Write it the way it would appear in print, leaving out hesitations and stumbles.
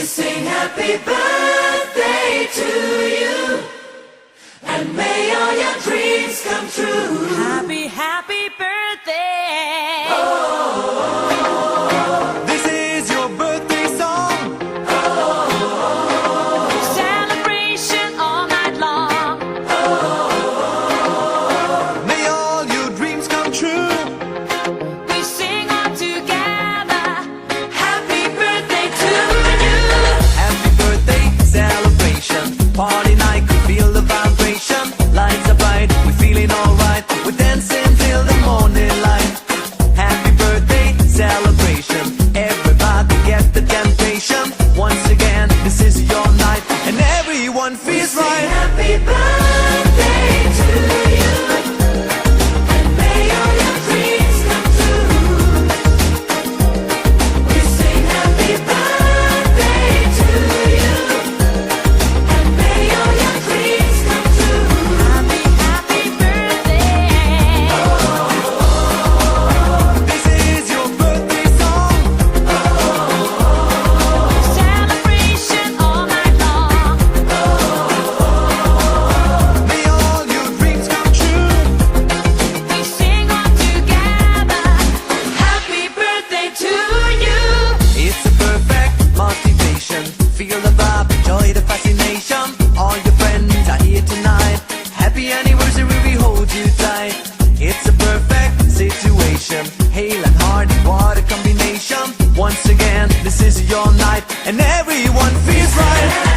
sing happy birthday to you, and may all your dreams come true. Happy, happy birthday. This is your birthday song. Celebration all night long. May all your dreams come true. We sing all together. Happy birthday to you. Happy birthday celebration. Party night, could feel the vibration. Lights are bright, we're feeling alright. We're dancing till the morning light. Happy birthday celebration. Everybody get the temptation. Once again, this is your night, and everyone feels Sing right. happy birthday to you, and may all your dreams come true. We sing happy birthday to you, and may all your dreams come true. Happy, happy birthday. This is your birthday song. Celebration all night long. May all your dreams come true. We sing all together. Happy birthday to you. It's a perfect motivation. Feel the vibe, enjoy the fascination. All your friends are here tonight. Happy anniversary, we hold you tight. It's a perfect situation. Hale and hard, what a combination. Once again, this is your night, and everyone feels right.